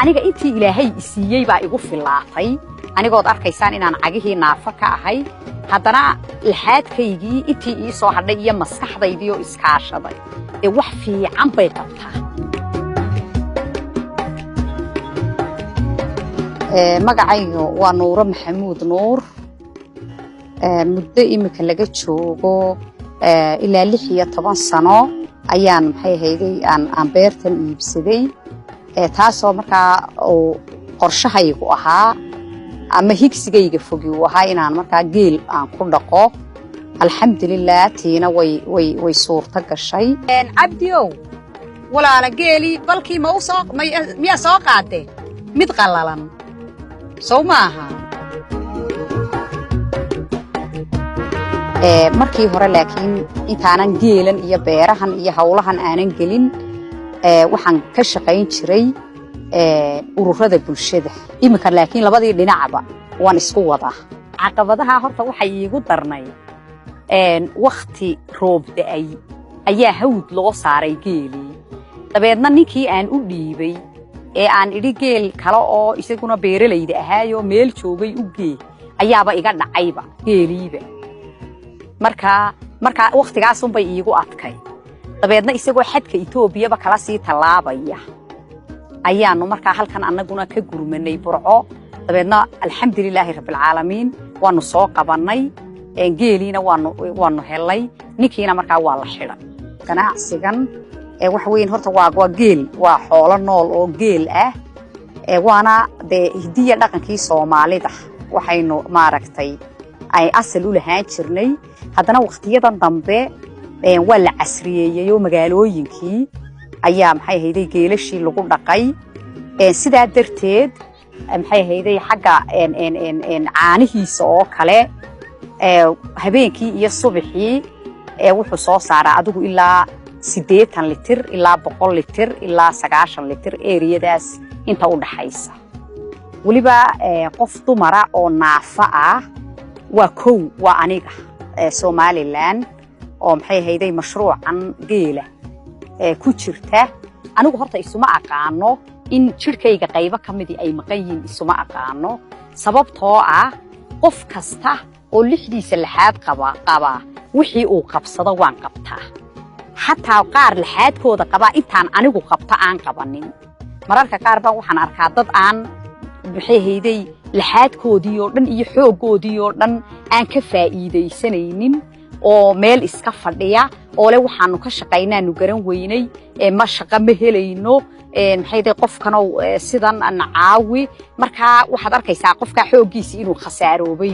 aniga intii ilaahay isiiyay baa igu filaatay anigood arkaysaan inaan cagihii naafa ka ahay haddana laxaadkaygii intii ii soo hadhay iyo maskaxdaydii oo iskaashaday wax fiican bay qabtaa magacaygu waa Nuuro Maxamuud Nuur muddo imika laga joogo ilaa 16 sano ayaan maxay hayday aan beertan iibsaday taasoo markaa oo qorshahaygu ahaa ama higsigayga fogi uu ahaa inaan markaa geel aan ku dhaqo alxamdulillah tiina way suurta gashay cabdiyow walaala geeli balkii ma soo miya soo qaade mid qalalan soo maaha markii hore laakiin intaanan geelan iyo beerahan iyo hawlahan aanan gelin waxaan ka shaqayn jiray ururada bulshada imika laakiin labadii dhinacba waan isku wadaa caqabadaha horta waxay iigu darnay waqti roob da'ay ayaa hawd loo saaray geeli dabeedna ninkii aan u dhiibay aan idhi geel kale oo isaguna beeralayda ahaayo meel joogay u gee ayaaba iga dhacayba geeliiba marka waqtigaas un bay iigu adkay dabeedna isagoo xadka Itoobiya ba kala sii talaabaya ayaanu marka halkan annaguna ka gurmanay Burco dabeedna alxamdulilaahi rabbil caalamiin waanu soo qabanay geeliina waanu helay ninkiina marka waa la xidhay ganacsigan wax weyn horta waa geel waa xoolo nool oo geel ah waana hidiya dhaqankii Soomaalida waxaynu maaragtay ay asal u lahaan jirnay haddana waqtiyadan dambe waa la casriyeeyay oo magaalooyinkii ayaa maxay hayday geelashii lagu dhaqay sidaa darteed maxay hayday xagga caanihiisa oo kale habeenkii iyo subaxii wuxuu soo saaraa adigu ilaa 80 litir ilaa 100 litir ilaa 90 litir eriyadaas inta u dhaxaysa waliba qof dumara oo naafa ah waa aniga Somaliland oo maxay hayday mashruucan geela ku jirta anigu horta isuma aqaano in jirkayga qaybo kamid ay maqan yihiin isuma aqaano sababtoo ah qof kasta oo lixdiisa laxaad qaba wixii uu qabsado waan qabtaa hatta qaar laxaadkooda qaba intaan anigu qabta aan qabanin mararka qaar baan waxaan arkaa dad aan maxay hayday laxaadkoodii oo dhan iyo xooggoodii oo dhan aan ka faa'iideysanaynin oo meel iska fadhiya oo le waxaanu ka shaqaynaanu garan weynay ma shaqo ma helayno maxay day qofkana sidan aan caawi marka waxaad arkaysaa qofka xooggiisa inuu khasaaroobay